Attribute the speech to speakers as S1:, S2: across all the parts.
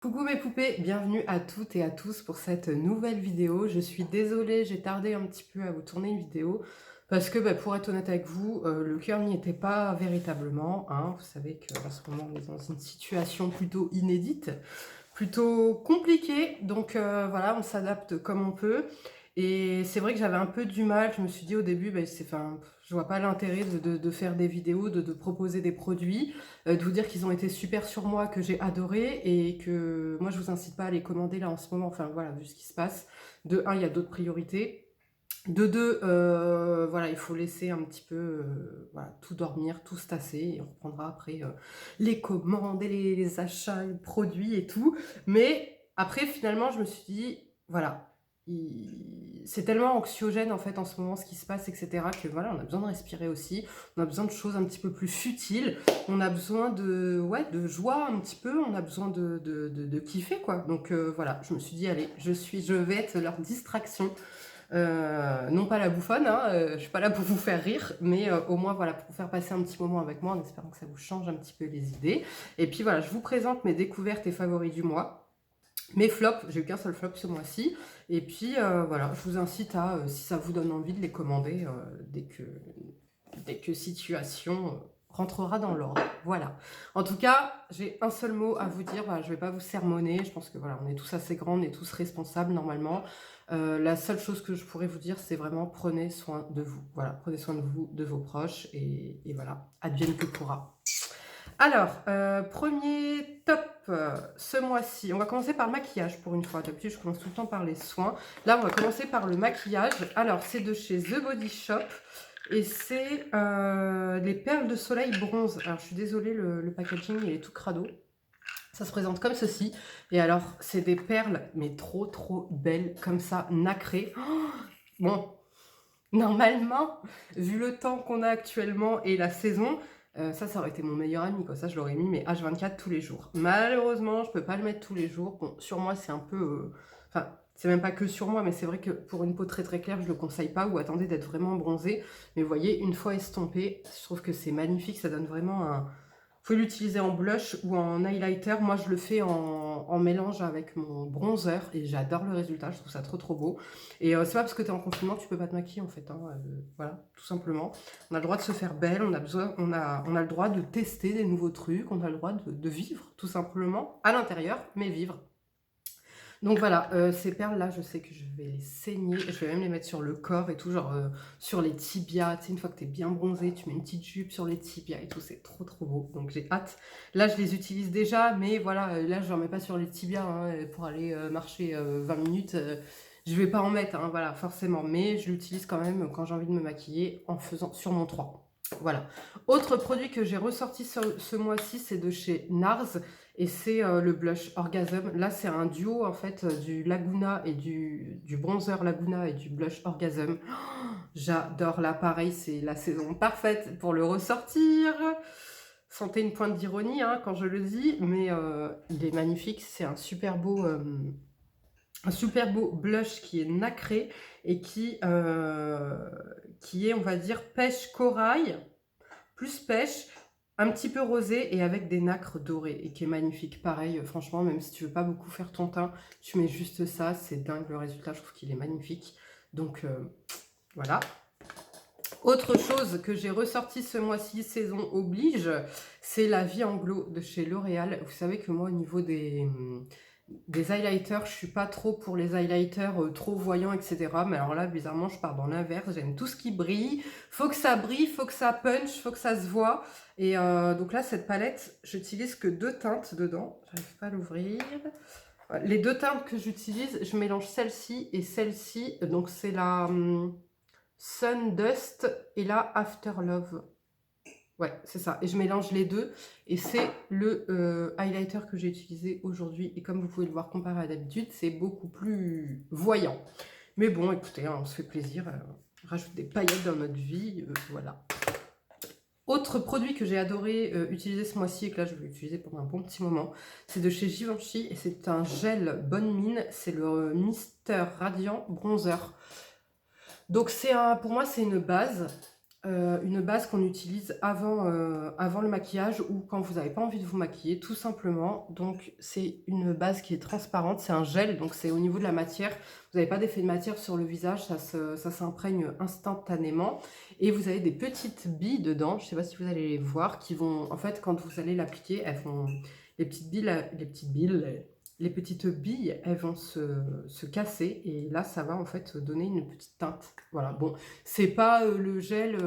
S1: Coucou mes poupées, bienvenue à toutes et à tous pour cette nouvelle vidéo. Je suis désolée, j'ai tardé un petit peu à vous tourner une vidéo parce que pour être honnête avec vous, le cœur n'y était pas véritablement, hein. Vous savez qu'en ce moment on est dans une situation plutôt inédite, plutôt compliquée, donc voilà, on s'adapte comme on peut. Et c'est vrai que j'avais un peu du mal, je me suis dit au début, je vois pas l'intérêt de faire des vidéos, de proposer des produits, de vous dire qu'ils ont été super sur moi, que j'ai adoré, et que moi je vous incite pas à les commander là en ce moment, enfin voilà, vu ce qui se passe. De un, il y a d'autres priorités. De deux, voilà, il faut laisser un petit peu voilà, tout dormir, tout se tasser, et on reprendra après les commandes, et les achats, les produits et tout. Mais après, finalement, je me suis dit, voilà, c'est tellement anxiogène en fait en ce moment ce qui se passe, etc., que voilà, on a besoin de respirer aussi, on a besoin de choses un petit peu plus futiles, on a besoin ouais, de joie un petit peu, on a besoin de kiffer quoi. Donc voilà, je me suis dit, allez, je vais être leur distraction. Non pas la bouffonne, hein, je suis pas là pour vous faire rire, mais au moins voilà, pour vous faire passer un petit moment avec moi en espérant que ça vous change un petit peu les idées. Et puis voilà, je vous présente mes découvertes et favoris du mois. Mes flops, j'ai eu qu'un seul flop ce mois-ci. Et puis voilà, je vous incite à, si ça vous donne envie, de les commander dès que situation rentrera dans l'ordre. Voilà. En tout cas, j'ai un seul mot à vous dire. Voilà, je ne vais pas vous sermonner. Je pense que voilà, on est tous assez grands, on est tous responsables normalement. La seule chose que je pourrais vous dire, c'est vraiment prenez soin de vous. Voilà, prenez soin de vous, de vos proches, et voilà, advienne que pourra. Alors, premier top ce mois-ci. On va commencer par le maquillage pour une fois. D'habitude, je commence tout le temps par les soins. Là, on va commencer par le maquillage. Alors, c'est de chez The Body Shop. Et c'est des perles de soleil bronze. Alors, je suis désolée, le packaging, il est tout crado. Ça se présente comme ceci. Et alors, c'est des perles, mais trop, trop belles, comme ça, nacrées. Oh, bon, normalement, vu le temps qu'on a actuellement et la saison, ça aurait été mon meilleur ami, quoi. Ça, je l'aurais mis, mais H24 tous les jours. Malheureusement, je peux pas le mettre tous les jours. Bon, sur moi, c'est un peu... Enfin, c'est même pas que sur moi, mais c'est vrai que pour une peau très très claire, je le conseille pas, ou attendez d'être vraiment bronzé. Mais vous voyez, une fois estompé, je trouve que c'est magnifique. Ça donne vraiment un... Vous pouvez l'utiliser en blush ou en highlighter. Moi, je le fais en mélange avec mon bronzer et j'adore le résultat. Je trouve ça trop trop beau. Et c'est pas parce que tu es en confinement que tu peux pas te maquiller en fait, hein. Voilà, tout simplement. On a le droit de se faire belle, on a le droit de tester des nouveaux trucs, on a le droit de vivre tout simplement à l'intérieur, mais vivre. Donc voilà, ces perles-là, je sais que je vais les saigner. Je vais même les mettre sur le corps et tout, genre sur les tibias. Tu sais, une fois que tu es bien bronzé, tu mets une petite jupe sur les tibias et tout. C'est trop trop beau. Donc j'ai hâte. Là, je les utilise déjà, mais voilà, là, je n'en mets pas sur les tibias, hein, pour aller marcher 20 minutes. Je vais pas en mettre, hein, voilà, forcément. Mais je l'utilise quand même quand j'ai envie de me maquiller en faisant sur mon 3. Voilà. Autre produit que j'ai ressorti ce mois-ci, c'est de chez NARS. Et c'est le blush Orgasm. Là, c'est un duo en fait du Laguna et du bronzer Laguna et du blush Orgasm. Oh, j'adore là, pareil, c'est la saison parfaite pour le ressortir. Sentez une pointe d'ironie hein, quand je le dis, mais il est magnifique. C'est un super beau blush qui est nacré et qui est, on va dire, pêche corail, plus pêche, un petit peu rosé et avec des nacres dorées et qui est magnifique. Pareil, franchement, même si tu veux pas beaucoup faire ton teint, tu mets juste ça, c'est dingue le résultat, je trouve qu'il est magnifique. Donc voilà. Autre chose que j'ai ressorti ce mois-ci, saison oblige, c'est la Vie en Glow de chez L'Oréal. Vous savez que moi, au niveau des highlighters, je suis pas trop pour les highlighters trop voyants, etc. Mais alors là, bizarrement, je pars dans l'inverse. J'aime tout ce qui brille. Faut que ça brille, faut que ça punch, faut que ça se voit. Et donc là, cette palette, j'utilise que 2 teintes dedans. J'arrive pas à l'ouvrir. Les 2 teintes que j'utilise, je mélange celle-ci et celle-ci. Donc c'est la Sun Dust et la After Love. Ouais, c'est ça. Et je mélange les deux. Et c'est le highlighter que j'ai utilisé aujourd'hui. Et comme vous pouvez le voir comparé à d'habitude, c'est beaucoup plus voyant. Mais bon, écoutez, hein, on se fait plaisir. On rajoute des paillettes dans notre vie. Voilà. Autre produit que j'ai adoré utiliser ce mois-ci et que là je vais utiliser pendant un bon petit moment, c'est de chez Givenchy et c'est un gel bonne mine. C'est le Mister Radiant Bronzer. Donc pour moi c'est une base. une base qu'on utilise avant le maquillage ou quand vous n'avez pas envie de vous maquiller, tout simplement. Donc, c'est une base qui est transparente, c'est un gel, donc c'est au niveau de la matière. Vous n'avez pas d'effet de matière sur le visage, ça s'imprègne instantanément. Et vous avez des petites billes dedans, je ne sais pas si vous allez les voir, qui vont, en fait, quand vous allez l'appliquer, elles vont, les petites billes, elles vont se casser et là, ça va en fait donner une petite teinte. Voilà, bon, c'est pas le gel,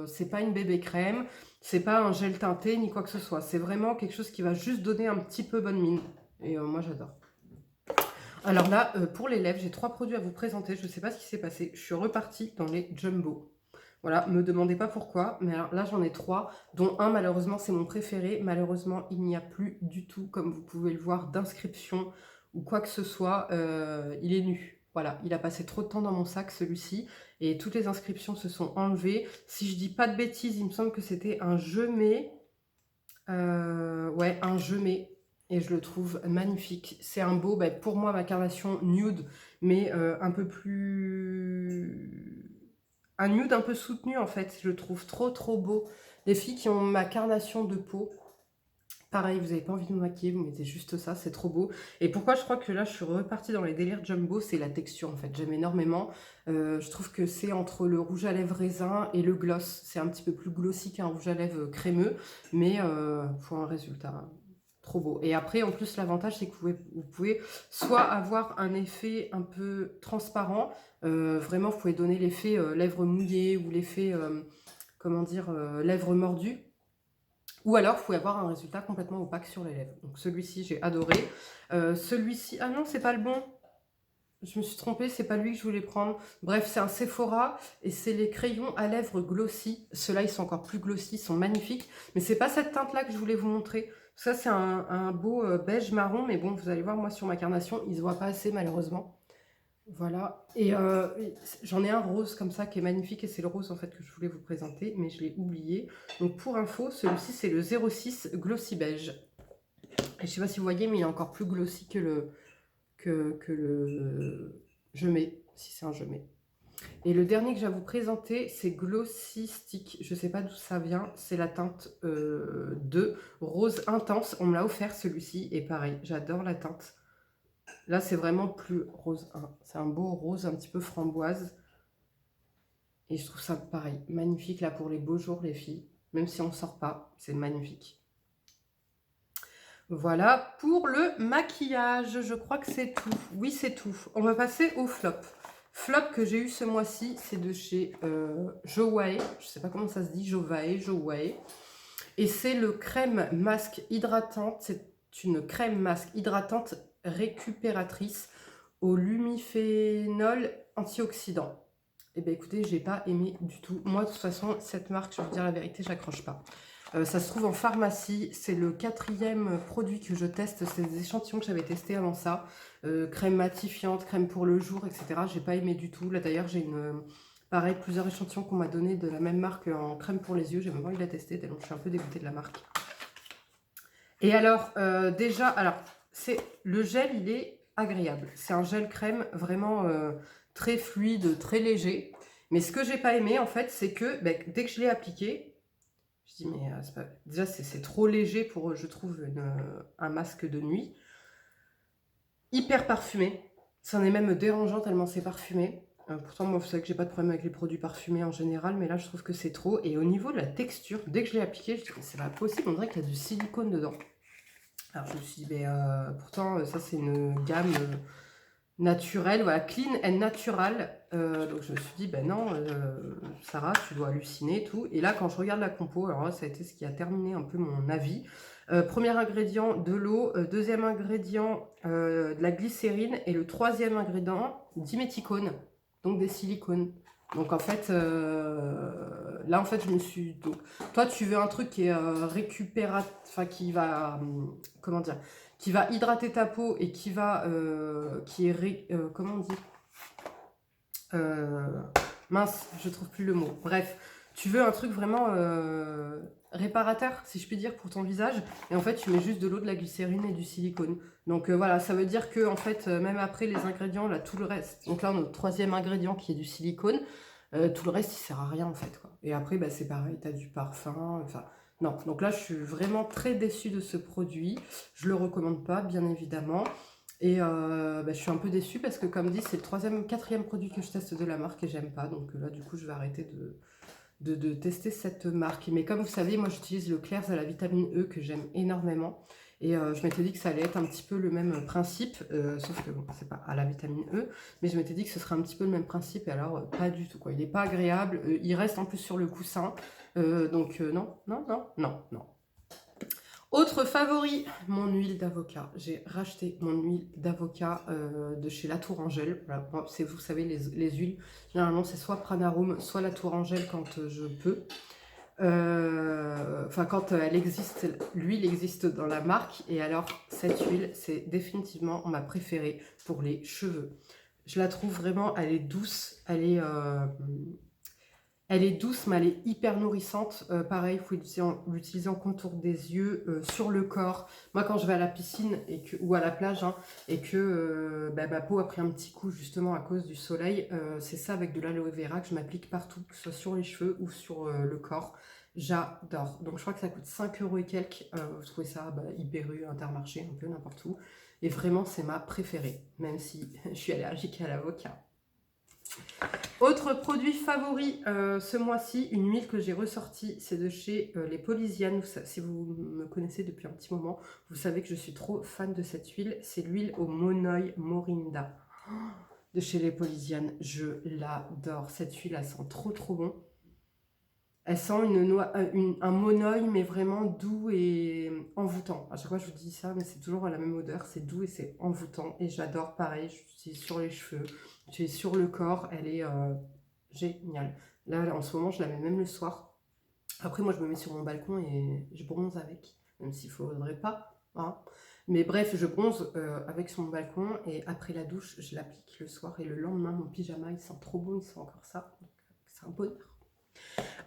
S1: c'est pas une bébé crème, c'est pas un gel teinté ni quoi que ce soit. C'est vraiment quelque chose qui va juste donner un petit peu bonne mine. Et moi, j'adore. Alors là, pour les lèvres, j'ai 3 produits à vous présenter. Je ne sais pas ce qui s'est passé. Je suis repartie dans les Jumbo. Voilà, me demandez pas pourquoi, mais alors là j'en ai 3, dont un malheureusement c'est mon préféré. Malheureusement il n'y a plus du tout, comme vous pouvez le voir, d'inscription ou quoi que ce soit. Il est nu. Voilà, il a passé trop de temps dans mon sac celui-ci et toutes les inscriptions se sont enlevées. Si je dis pas de bêtises, il me semble que c'était un je mets. Ouais, un je mets. Et je le trouve magnifique. C'est un beau, pour moi, ma carnation nude, mais un peu plus... Un nude un peu soutenu, en fait. Je le trouve trop beau. Les filles qui ont ma carnation de peau, pareil, vous n'avez pas envie de me maquiller, vous mettez juste ça, c'est trop beau. Et pourquoi je crois que là, je suis repartie dans les délires Jumbo, c'est la texture, en fait. J'aime énormément. Je trouve que c'est entre le rouge à lèvres raisin et le gloss. C'est un petit peu plus glossy qu'un rouge à lèvres crémeux, mais pour un résultat... Trop beau. Et après, en plus, l'avantage, c'est que vous pouvez soit avoir un effet un peu transparent. Vraiment, vous pouvez donner l'effet lèvres mouillées ou l'effet, comment dire, lèvres mordues. Ou alors, vous pouvez avoir un résultat complètement opaque sur les lèvres. Donc, celui-ci, j'ai adoré. Celui-ci, ah non, c'est pas le bon. Je me suis trompée, c'est pas lui que je voulais prendre. Bref, c'est un Sephora et c'est les crayons à lèvres glossy. Ceux-là, ils sont encore plus glossy, ils sont magnifiques. Mais c'est pas cette teinte-là que je voulais vous montrer. Ça, c'est un beau beige marron, mais bon, vous allez voir, moi, sur ma carnation, il se voit pas assez, malheureusement. Voilà. Et j'en ai un rose comme ça qui est magnifique et c'est le rose, en fait, que je voulais vous présenter, mais je l'ai oublié. Donc, pour info, celui-ci, c'est le 06 Glossy Beige. Et je sais pas si vous voyez, mais il est encore plus glossy que le je mets, si c'est un je mets. Et le dernier que j'ai à vous présenter, c'est Glossy Stick. Je sais pas d'où ça vient, c'est la teinte 2, rose intense. On me l'a offert celui-ci, et pareil, j'adore la teinte. Là, c'est vraiment plus rose 1. C'est un beau rose, un petit peu framboise. Et je trouve ça pareil, magnifique là pour les beaux jours, les filles. Même si on ne sort pas, c'est magnifique. Voilà pour le maquillage, je crois que c'est tout. Oui, c'est tout. On va passer au flop. Flop que j'ai eu ce mois-ci, c'est de chez Jowae. Je ne sais pas comment ça se dit, Jowae. Et c'est le crème masque hydratante. C'est une crème masque hydratante récupératrice au lumiphénol antioxydant. Eh bien écoutez, j'ai pas aimé du tout. Moi, de toute façon, cette marque, je vais vous dire la vérité, j'accroche pas. Ça se trouve en pharmacie, c'est le 4e produit que je teste, c'est des échantillons que j'avais testés avant ça, crème matifiante, crème pour le jour, etc. J'ai pas aimé du tout, là d'ailleurs j'ai pareil, plusieurs échantillons qu'on m'a donné de la même marque en crème pour les yeux, j'ai même pas envie de la tester, tellement je suis un peu dégoûtée de la marque. Et alors, déjà, alors, le gel, il est agréable, c'est un gel crème vraiment très fluide, très léger, mais ce que j'ai pas aimé en fait, c'est que dès que je l'ai appliqué, je dis, mais déjà, c'est trop léger pour, je trouve, un masque de nuit. Hyper parfumé. Ça en est même dérangeant tellement c'est parfumé. Pourtant, moi, vous savez que j'ai pas de problème avec les produits parfumés en général, mais là, je trouve que c'est trop. Et au niveau de la texture, dès que je l'ai appliqué, je dis, c'est pas possible, on dirait qu'il y a du silicone dedans. Alors, je me suis dit, pourtant, ça, c'est une gamme naturelle, voilà, clean and natural. Donc je me suis dit, non, Sarah, tu dois halluciner, tout. Et là, quand je regarde la compo, alors là, ça a été ce qui a terminé un peu mon avis. Premier ingrédient, de l'eau. Deuxième ingrédient, de la glycérine. Et le troisième ingrédient, diméthicone, donc des silicones. Donc en fait, là en fait, je me suis... Donc, toi, tu veux un truc qui est récupérateur, enfin qui va... comment dire, qui va hydrater ta peau et qui va... comment on dit, mince, je trouve plus le mot. Bref, tu veux un truc vraiment réparateur, si je puis dire, pour ton visage. Et en fait, tu mets juste de l'eau, de la glycérine et du silicone. Donc voilà, ça veut dire que en fait, même après les ingrédients, là, tout le reste. Donc là, on a notre troisième ingrédient qui est du silicone. Tout le reste, il sert à rien en fait, quoi. Et après, bah, c'est pareil, tu as du parfum, enfin... Non, donc là, je suis vraiment très déçue de ce produit. Je le recommande pas, bien évidemment. Et bah, je suis un peu déçue parce que, comme dit, c'est le troisième ou quatrième produit que je teste de la marque et j'aime pas. Donc là, du coup, je vais arrêter de tester cette marque. Mais comme vous savez, moi, j'utilise le Claire's à la vitamine E que j'aime énormément. Et je m'étais dit que ça allait être un petit peu le même principe, sauf que bon, c'est pas à la vitamine E, mais je m'étais dit que ce serait un petit peu le même principe, et alors pas du tout, quoi. Il n'est pas agréable, il reste en plus sur le coussin, donc non, non, non, non, non. Autre favori, mon huile d'avocat. J'ai racheté mon huile d'avocat de chez La Tourangelle. Voilà, vous savez, les huiles, généralement c'est soit Pranarum, soit La Tourangelle quand je peux. Enfin, quand elle existe, l'huile existe dans la marque. Et alors, cette huile, c'est définitivement ma préférée pour les cheveux. Je la trouve vraiment, elle est douce, elle est douce, mais elle est hyper nourrissante. Pareil, il faut l'utiliser en contour des yeux, sur le corps. Moi, quand je vais à la piscine ou à la plage, hein, et que bah, ma peau a pris un petit coup justement à cause du soleil, c'est ça avec de l'aloe vera que je m'applique partout, que ce soit sur les cheveux ou sur le corps. J'adore. Donc je crois que ça coûte 5 € et quelques. Vous trouvez ça Hyper U, Intermarché, un peu n'importe où. Et vraiment, c'est ma préférée, même si je suis allergique à l'avocat. Autre produit favori ce mois-ci, une huile que j'ai ressortie, c'est de chez les Polysian. Si vous me connaissez depuis un petit moment, vous savez que je suis trop fan de cette huile. C'est l'huile au Monoi Morinda de chez les Polysian. Je l'adore. Cette huile, elle sent trop trop bon. Elle sent un monoeil, mais vraiment doux et envoûtant. À chaque fois, je vous dis ça, mais c'est toujours la même odeur. C'est doux et c'est envoûtant. Et j'adore, pareil, je l'utilise sur les cheveux, j'utilise sur le corps. Elle est géniale. Là, en ce moment, je la mets même le soir. Après, moi, je me mets sur mon balcon et je bronze avec, même s'il ne faudrait pas. Hein. Mais bref, je bronze avec sur mon balcon et après la douche, je l'applique le soir. Et le lendemain, mon pyjama, il sent trop bon, il sent encore ça. Donc, c'est un bonheur.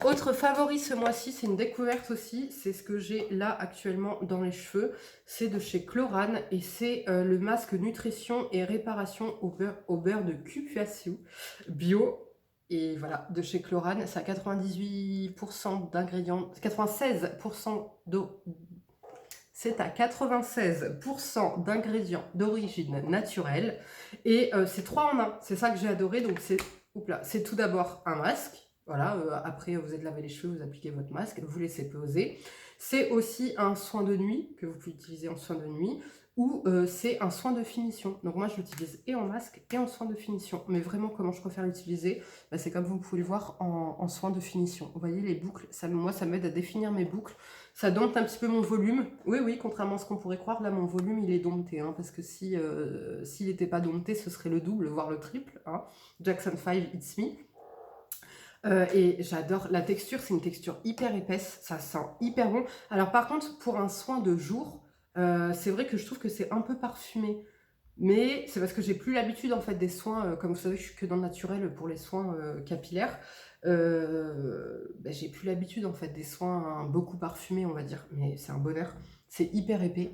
S1: Autre favori ce mois-ci, c'est une découverte aussi, c'est ce que j'ai là actuellement dans les cheveux, c'est de chez Chlorane et c'est le masque nutrition et réparation au beurre de cupuaçu bio. Et voilà, de chez Chlorane, ça a 98% d'ingrédients, 96% d'eau. C'est à 96% d'ingrédients d'origine naturelle et c'est 3 en 1. C'est ça que j'ai adoré. Donc c'est tout d'abord un masque. Voilà, après vous êtes lavé les cheveux, vous appliquez votre masque, vous laissez poser. C'est aussi un soin de nuit que vous pouvez utiliser en soin de nuit ou c'est un soin de finition. Donc moi je l'utilise et en masque et en soin de finition. Mais vraiment comment je préfère l'utiliser, c'est comme vous pouvez le voir en soin de finition. Vous voyez les boucles, moi ça m'aide à définir mes boucles. Ça dompte un petit peu mon volume. Oui, oui, contrairement à ce qu'on pourrait croire, là, mon volume, il est dompté. Hein, parce que s'il n'était pas dompté, ce serait le double, voire le triple. Hein. Jackson 5, It's Me. Et j'adore la texture, c'est une texture hyper épaisse. Ça sent hyper bon. Alors par contre, pour un soin de jour, c'est vrai que je trouve que c'est un peu parfumé. Mais c'est parce que j'ai plus l'habitude en fait des soins, comme vous savez, je suis que dans le naturel pour les soins capillaires. J'ai plus l'habitude en fait des soins beaucoup parfumés, on va dire, mais c'est un bonheur. C'est hyper épais.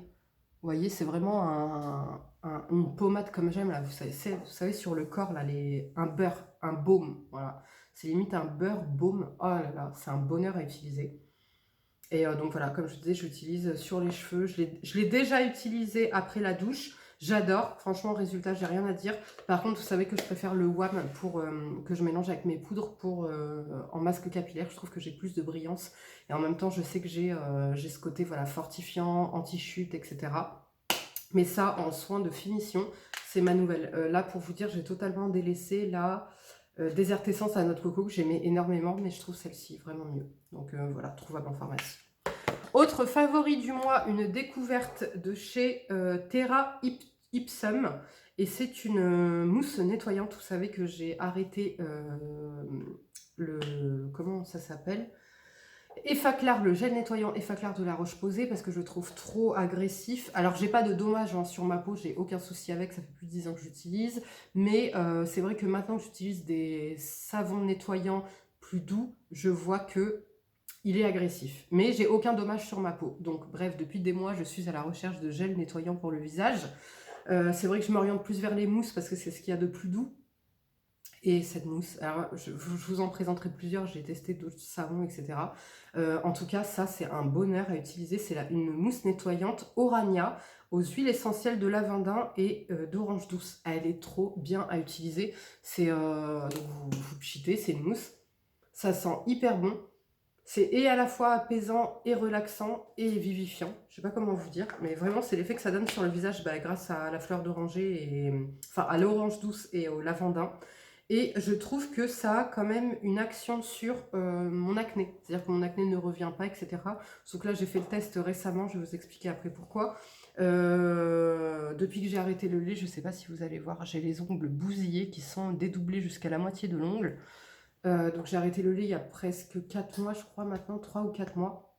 S1: Vous voyez, c'est vraiment une pommade comme j'aime là. Vous savez sur le corps là, un beurre, un baume, voilà. C'est limite un beurre baume. Oh là là, c'est un bonheur à utiliser. Et donc voilà, comme je vous disais, je l'utilise sur les cheveux. Je l'ai déjà utilisé après la douche. J'adore. Franchement, résultat, j'ai rien à dire. Par contre, vous savez que je préfère le WAM que je mélange avec mes poudres en masque capillaire. Je trouve que j'ai plus de brillance. Et en même temps, je sais que j'ai ce côté voilà, fortifiant, anti-chute, etc. Mais ça, en soin de finition, c'est ma nouvelle. Là, pour vous dire, j'ai totalement délaissé la Desert Essence à notre coco que j'aimais énormément. Mais je trouve celle-ci vraiment mieux. Donc voilà, trouvable en pharmacie. Autre favori du mois, une découverte de chez Terra Ipsum. Et c'est une mousse nettoyante. Vous savez que j'ai arrêté comment ça s'appelle, Effaclar, le gel nettoyant Effaclar de la Roche-Posay parce que je le trouve trop agressif. Alors j'ai pas de dommages sur ma peau, j'ai aucun souci avec, ça fait plus de 10 ans que j'utilise. Mais c'est vrai que maintenant que j'utilise des savons nettoyants plus doux, je vois que il est agressif. Mais j'ai aucun dommage sur ma peau. Donc bref, depuis des mois, je suis à la recherche de gel nettoyant pour le visage. C'est vrai que je m'oriente plus vers les mousses parce que c'est ce qu'il y a de plus doux. Et cette mousse, alors je vous en présenterai plusieurs, j'ai testé d'autres savons, etc. En tout cas, ça c'est un bonheur à utiliser, c'est une mousse nettoyante Orania aux huiles essentielles de lavandin et d'orange douce. Elle est trop bien à utiliser, c'est donc vous pchitez, c'est une mousse, ça sent hyper bon. C'est et à la fois apaisant et relaxant et vivifiant. Je sais pas comment vous dire, mais vraiment c'est l'effet que ça donne sur le visage grâce à la fleur d'oranger et enfin à l'orange douce et au lavandin. Et je trouve que ça a quand même une action sur mon acné. C'est-à-dire que mon acné ne revient pas, etc. Sauf que là j'ai fait le test récemment, je vais vous expliquer après pourquoi. Depuis que j'ai arrêté le lait, je sais pas si vous allez voir, j'ai les ongles bousillés qui sont dédoublés jusqu'à la moitié de l'ongle. Donc j'ai arrêté le lait il y a presque 4 mois, je crois maintenant, 3 ou 4 mois.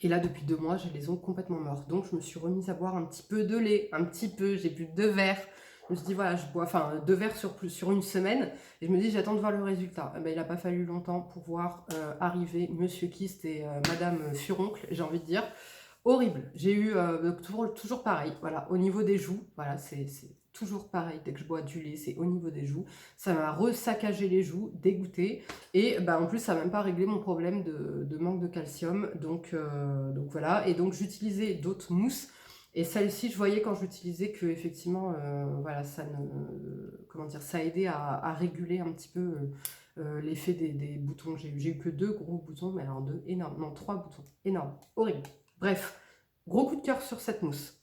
S1: Et là, depuis 2 mois, j'ai les ongles complètement morts. Donc je me suis remise à boire un petit peu de lait, un petit peu, j'ai bu 2 verres. Je me suis dit, voilà, je bois, enfin 2 verres sur une semaine. Et je me dis, j'attends de voir le résultat. Eh ben, il n'a pas fallu longtemps pour voir arriver Monsieur Kist et Madame Furoncle, j'ai envie de dire. Horrible. J'ai eu toujours pareil, voilà, au niveau des joues, voilà, c'est toujours pareil, dès que je bois du lait, c'est au niveau des joues. Ça m'a resaccagé les joues, dégoûté. Et en plus, ça n'a même pas réglé mon problème de manque de calcium. Donc voilà, et donc j'utilisais d'autres mousses. Et celle-ci, je voyais quand j'utilisais que effectivement, voilà, ça comment dire, ça aidait à réguler un petit peu l'effet des boutons. J'ai eu que 2 gros boutons, mais alors 2 énormes, non 3 boutons, énormes, horrible. Bref, gros coup de cœur sur cette mousse.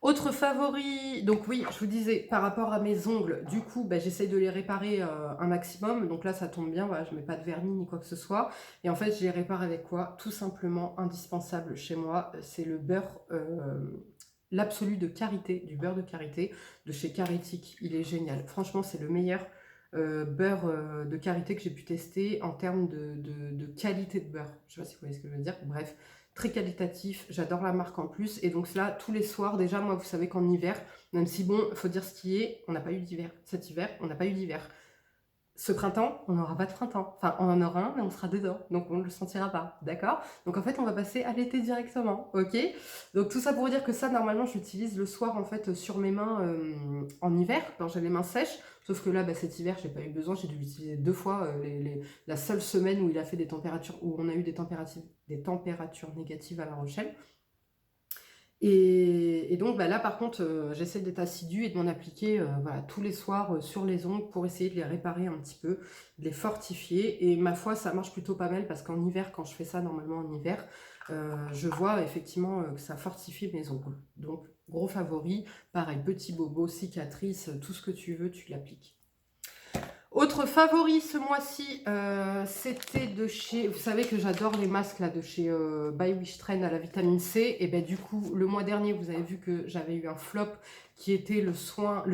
S1: Autre favori, donc oui, je vous disais, par rapport à mes ongles, du coup, j'essaye de les réparer un maximum. Donc là, ça tombe bien, voilà, je ne mets pas de vernis ni quoi que ce soit. Et en fait, je les répare avec quoi? Tout simplement, indispensable chez moi, c'est le beurre, l'absolu de karité, du beurre de karité, de chez Caritique. Il est génial. Franchement, c'est le meilleur beurre de karité que j'ai pu tester en termes de qualité de beurre. Je ne sais pas si vous voyez ce que je veux dire. Bref, très qualitatif, j'adore la marque en plus, et donc cela tous les soirs. Déjà, moi, vous savez qu'en hiver, même si bon, il faut dire ce qui est, on n'a pas eu d'hiver. Cet hiver, on n'a pas eu d'hiver. Ce printemps, on n'aura pas de printemps. Enfin, on en aura un, mais on sera dedans, donc on ne le sentira pas, d'accord? Donc en fait, on va passer à l'été directement, ok? Donc tout ça pour vous dire que ça, normalement, j'utilise le soir, en fait, sur mes mains en hiver, quand j'ai les mains sèches. Sauf que là, cet hiver, j'ai pas eu besoin, j'ai dû l'utiliser 2 fois, la seule semaine où il a fait des températures, où on a eu des températures négatives à La Rochelle. Et donc là par contre j'essaie d'être assidue et de m'en appliquer voilà, tous les soirs sur les ongles pour essayer de les réparer un petit peu, de les fortifier. Et ma foi ça marche plutôt pas mal parce qu'en hiver, quand je fais ça normalement en hiver, je vois effectivement que ça fortifie mes ongles. Donc gros favori, pareil, petit bobo, cicatrice, tout ce que tu veux, tu l'appliques. Autre favori ce mois-ci, c'était de chez... Vous savez que j'adore les masques là de chez By Wish Trend à la vitamine C. Et du coup, le mois dernier, vous avez vu que j'avais eu un flop qui était le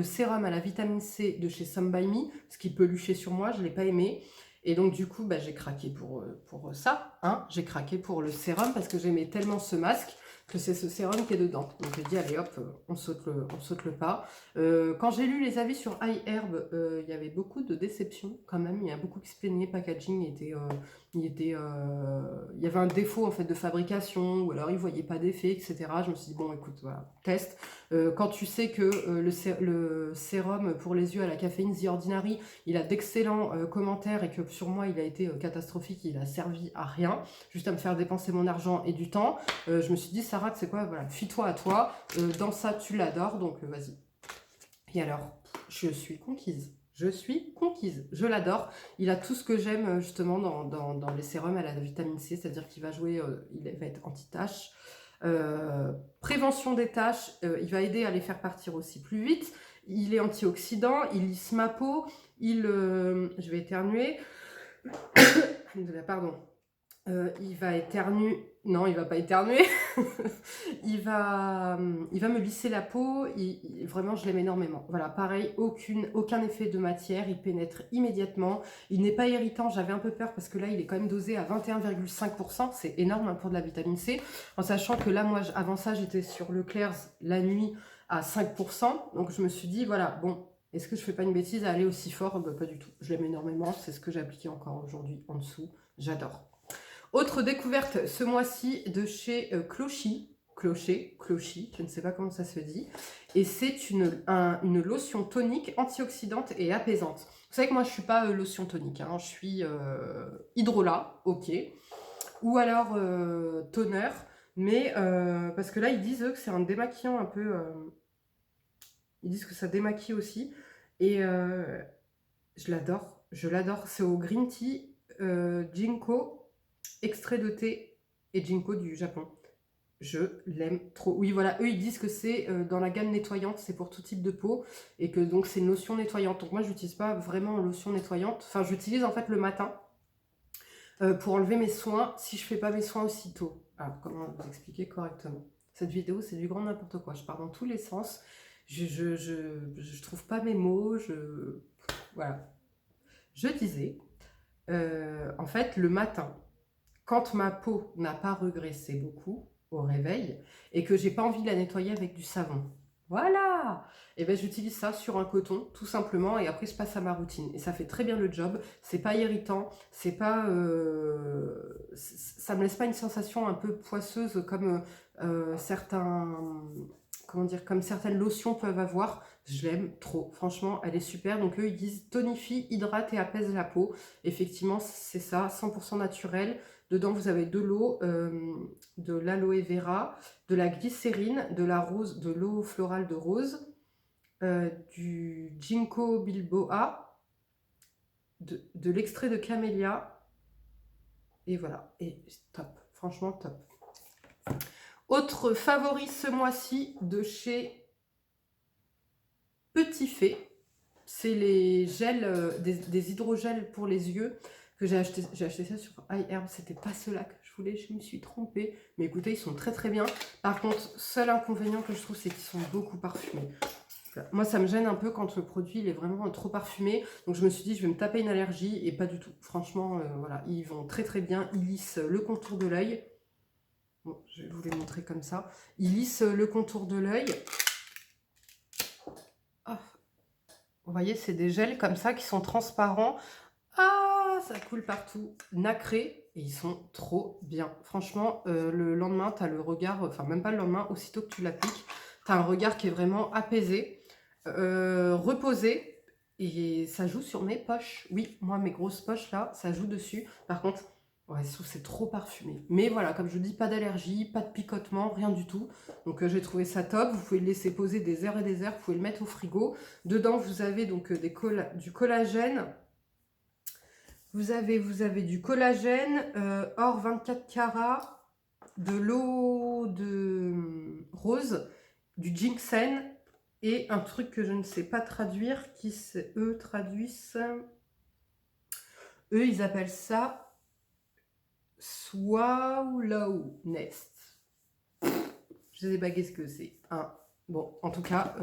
S1: sérum à la vitamine C de chez Some By Me, ce qui peluchait sur moi, je ne l'ai pas aimé. Et donc du coup, j'ai craqué pour ça. Hein. J'ai craqué pour le sérum parce que j'aimais tellement ce masque que c'est ce sérum qui est dedans. Donc j'ai dit, allez hop, on saute le pas. Quand j'ai lu les avis sur iHerb, il y avait beaucoup de déceptions quand même. Il y a beaucoup qui se plaignaient, packaging il y avait un défaut en fait de fabrication, ou alors ils ne voyaient pas d'effet, etc. Je me suis dit, bon écoute, voilà, test. Quand tu sais que le sérum pour les yeux à la caféine The Ordinary, il a d'excellents commentaires et que sur moi il a été catastrophique, il a servi à rien, juste à me faire dépenser mon argent et du temps, je me suis dit, Sarah, c'est quoi, voilà, fie-toi à toi, dans ça tu l'adores, donc vas-y. Et alors, je suis conquise. Je suis conquise. Je l'adore. Il a tout ce que j'aime justement dans les sérums à la vitamine C, c'est-à-dire qu'il va jouer, il va être anti-taches. Prévention des taches, il va aider à les faire partir aussi plus vite. Il est antioxydant, il lisse ma peau, je vais éternuer. Pardon. Il va éternuer. Non, il va pas éternuer. il va me lisser la peau. Vraiment, je l'aime énormément. Voilà, pareil, aucun effet de matière. Il pénètre immédiatement. Il n'est pas irritant. J'avais un peu peur parce que là, il est quand même dosé à 21,5%. C'est énorme hein, pour de la vitamine C. En sachant que là, moi, avant ça, j'étais sur Leclerc's la nuit à 5%. Donc, je me suis dit, voilà, bon, est-ce que je fais pas une bêtise à aller aussi fort? Pas du tout. Je l'aime énormément. C'est ce que j'ai appliqué encore aujourd'hui en dessous. J'adore. Autre découverte ce mois-ci de chez Clochy. clochis, je ne sais pas comment ça se dit. Et c'est une lotion tonique, antioxydante et apaisante. Vous savez que moi, je ne suis pas lotion tonique, hein, je suis hydrolat, ok. Ou alors toner, mais parce que là, ils disent eux, que c'est un démaquillant un peu... ils disent que ça démaquille aussi. Et je l'adore. C'est au green tea, ginkgo, extrait de thé et ginkgo du Japon. Je l'aime trop. Oui, voilà, eux, ils disent que c'est dans la gamme nettoyante, c'est pour tout type de peau, et que donc c'est une lotion nettoyante. Donc moi, je n'utilise pas vraiment lotion nettoyante. Enfin, j'utilise en fait le matin pour enlever mes soins, si je fais pas mes soins aussitôt. Alors, comment vous expliquer correctement? Cette vidéo, c'est du grand n'importe quoi. Je pars dans tous les sens. Je trouve pas mes mots. Voilà. Je disais, en fait, le matin, quand ma peau n'a pas regressé beaucoup au réveil et que j'ai pas envie de la nettoyer avec du savon, voilà, et ben j'utilise ça sur un coton tout simplement et après je passe à ma routine et ça fait très bien le job. C'est pas irritant, c'est pas, ça me laisse pas une sensation un peu poisseuse comme certains, comment dire, comme certaines lotions peuvent avoir. Je l'aime trop, franchement, elle est super. Donc eux, ils disent tonifie, hydrate et apaise la peau. Effectivement, c'est ça, 100% naturel. Dedans, vous avez de l'eau, de l'aloe vera, de la glycérine, de la rose, de l'eau florale de rose, du ginkgo biloba, de l'extrait de camélia. Et voilà, et top, franchement top. Autre favori ce mois-ci de chez Petit Fait, c'est les gels, des hydrogels pour les yeux que j'ai acheté. J'ai acheté ça sur iHerb, c'était pas ceux-là que je voulais, je me suis trompée. Mais écoutez, ils sont très très bien. Par contre, seul inconvénient que je trouve, c'est qu'ils sont beaucoup parfumés. Moi, ça me gêne un peu quand le produit il est vraiment trop parfumé. Donc je me suis dit, je vais me taper une allergie et pas du tout. Franchement, voilà, ils vont très très bien. Ils lissent le contour de l'œil. Bon, je vais vous les montrer comme ça. Ils lissent le contour de l'œil. Oh. Vous voyez, c'est des gels comme ça qui sont transparents. Ah, ça coule partout. Nacrés. Et ils sont trop bien. Franchement, le lendemain, tu as le regard... Enfin, même pas le lendemain, aussitôt que tu l'appliques, tu as un regard qui est vraiment apaisé, reposé. Et ça joue sur mes poches. Oui, moi, mes grosses poches, là, ça joue dessus. Par contre, ouais, je trouve que c'est trop parfumé. Mais voilà, comme je vous dis, pas d'allergie, pas de picotement, rien du tout. Donc j'ai trouvé ça top. Vous pouvez le laisser poser des heures et des heures. Vous pouvez le mettre au frigo. Dedans, vous avez donc du collagène. Vous avez du collagène, or 24 carats, de l'eau de rose, du ginseng et un truc que je ne sais pas traduire, qui eux traduisent... Eux, ils appellent ça Swallow Nest. Je sais pas qu'est-ce que c'est. Hein. Bon, en tout cas,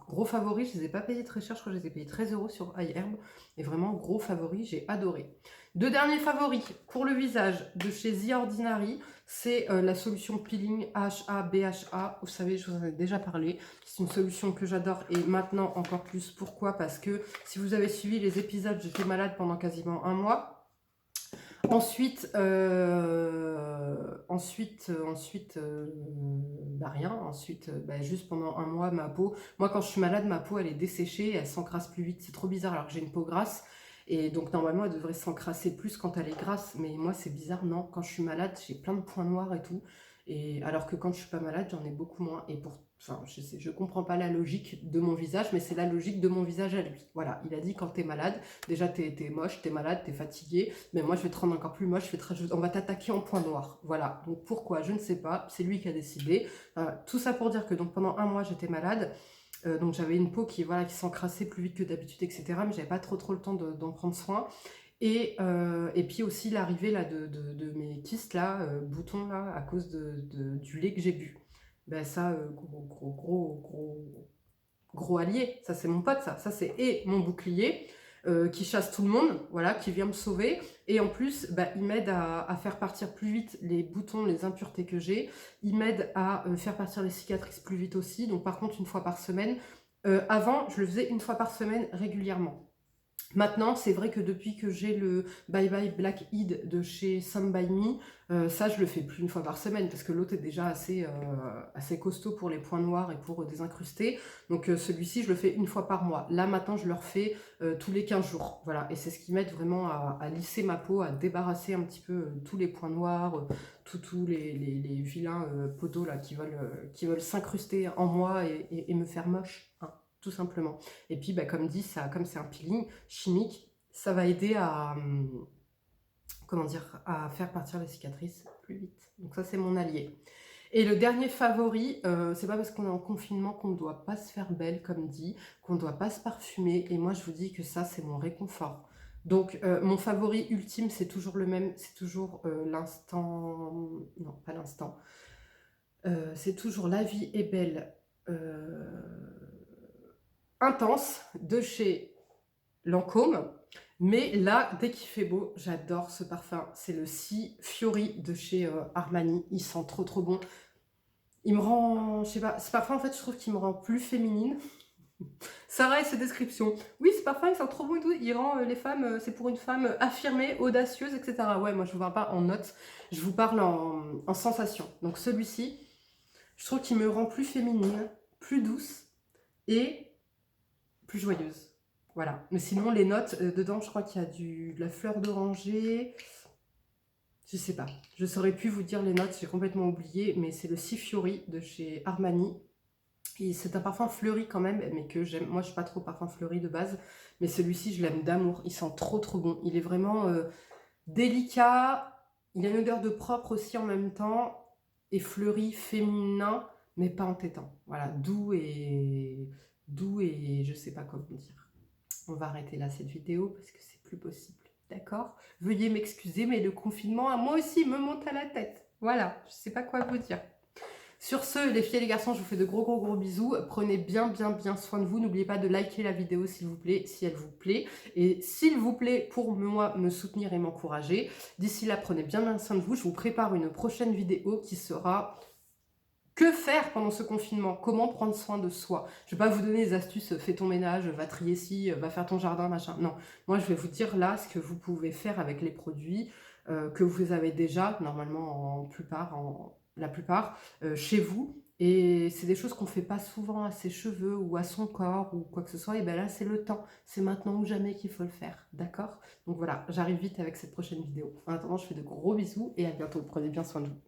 S1: gros favori, je ne les ai pas payés très cher, je crois que je les ai payés 13 € sur iHerb. Et vraiment, gros favori, j'ai adoré. Deux derniers favoris pour le visage de chez The Ordinary, c'est la solution peeling AHA BHA. Vous savez, je vous en ai déjà parlé. C'est une solution que j'adore et maintenant encore plus. Pourquoi? Parce que si vous avez suivi les épisodes, j'étais malade pendant quasiment un mois. Ensuite, bah rien. Ensuite, bah juste pendant un mois, ma peau... Moi, quand je suis malade, ma peau, elle est desséchée, elle s'encrasse plus vite. C'est trop bizarre, alors que j'ai une peau grasse. Et donc, normalement, elle devrait s'encrasser plus quand elle est grasse. Mais moi, c'est bizarre, non. Quand je suis malade, j'ai plein de points noirs et tout. Et alors que quand je suis pas malade, j'en ai beaucoup moins. Et enfin, je comprends pas la logique de mon visage, mais c'est la logique de mon visage à lui. Voilà, il a dit quand t'es malade, déjà t'es moche, t'es malade, t'es fatigué, mais moi je vais te rendre encore plus moche, on va t'attaquer en point noir. Voilà, donc pourquoi, je ne sais pas, c'est lui qui a décidé. Tout ça pour dire que donc pendant un mois j'étais malade, donc j'avais une peau qui s'encrassait plus vite que d'habitude, etc. Mais j'avais pas trop le temps d'en prendre soin. Et puis aussi l'arrivée là de mes kystes là, boutons là, à cause du lait que j'ai bu. Ben ça, gros allié, ça c'est mon pote, ça c'est et mon bouclier qui chasse tout le monde, voilà, qui vient me sauver. Et en plus, bah, il m'aide à faire partir plus vite les boutons, les impuretés que j'ai. Il m'aide à faire partir les cicatrices plus vite aussi. Donc par contre, une fois par semaine. Avant, je le faisais une fois par semaine régulièrement. Maintenant, c'est vrai que depuis que j'ai le Bye Bye Blackhead de chez Some By Me, ça je le fais plus une fois par semaine parce que l'autre est déjà assez costaud pour les points noirs et pour désincruster. Donc celui-ci, je le fais une fois par mois. Là maintenant, je le refais tous les 15 jours. Voilà, et c'est ce qui m'aide vraiment à lisser ma peau, à débarrasser un petit peu tous les points noirs, tous les vilains podos là qui veulent s'incruster en moi et me faire moche, hein, tout simplement. Et puis, bah, comme dit, ça, comme c'est un peeling chimique, ça va aider à, comment dire, à faire partir les cicatrices plus vite. Donc ça, c'est mon allié. Et le dernier favori, c'est pas parce qu'on est en confinement qu'on ne doit pas se faire belle, comme dit, qu'on ne doit pas se parfumer. Et moi, je vous dis que ça, c'est mon réconfort. Donc, mon favori ultime, c'est toujours le même, c'est toujours l'instant... Non, pas l'instant. C'est toujours La Vie est Belle Intense de chez Lancôme. Mais là, dès qu'il fait beau, j'adore ce parfum. C'est le Si Fiori de chez Armani. Il sent trop trop bon. Il me rend, je sais pas, ce parfum en fait, je trouve qu'il me rend plus féminine. Sarah et ses descriptions. Oui, ce parfum, il sent trop bon et tout. Il rend les femmes, c'est pour une femme affirmée, audacieuse, etc. Ouais, moi je vous parle pas en notes, je vous parle en sensation. Donc celui-ci, je trouve qu'il me rend plus féminine, plus douce et plus joyeuse. Voilà. Mais sinon, les notes, dedans, je crois qu'il y a de la fleur d'oranger. Je sais pas. Je saurais plus vous dire les notes, j'ai complètement oublié. Mais c'est le Si Fiori de chez Armani. Et c'est un parfum fleuri quand même, mais que j'aime. Moi, je suis pas trop parfum fleuri de base. Mais celui-ci, je l'aime d'amour. Il sent trop trop bon. Il est vraiment délicat. Il a une odeur de propre aussi en même temps. Et fleuri, féminin, mais pas entêtant. Voilà, doux et je sais pas comment dire. On va arrêter là cette vidéo parce que c'est plus possible. D'accord? Veuillez m'excuser, mais le confinement, à moi aussi, me monte à la tête. Voilà, je sais pas quoi vous dire. Sur ce, les filles et les garçons, je vous fais de gros gros gros bisous. Prenez bien soin de vous. N'oubliez pas de liker la vidéo s'il vous plaît, si elle vous plaît. Et s'il vous plaît, pour moi, me soutenir et m'encourager. D'ici là, prenez bien soin de vous. Je vous prépare une prochaine vidéo qui sera... Que faire pendant ce confinement? Comment prendre soin de soi? Je ne vais pas vous donner des astuces, fais ton ménage, va trier ci, va faire ton jardin, machin. Non, moi je vais vous dire là ce que vous pouvez faire avec les produits que vous avez déjà, normalement la plupart, chez vous. Et c'est des choses qu'on ne fait pas souvent à ses cheveux ou à son corps ou quoi que ce soit. Et bien là, c'est le temps. C'est maintenant ou jamais qu'il faut le faire. D'accord? Donc voilà, j'arrive vite avec cette prochaine vidéo. En attendant, je fais de gros bisous et à bientôt. Prenez bien soin de vous.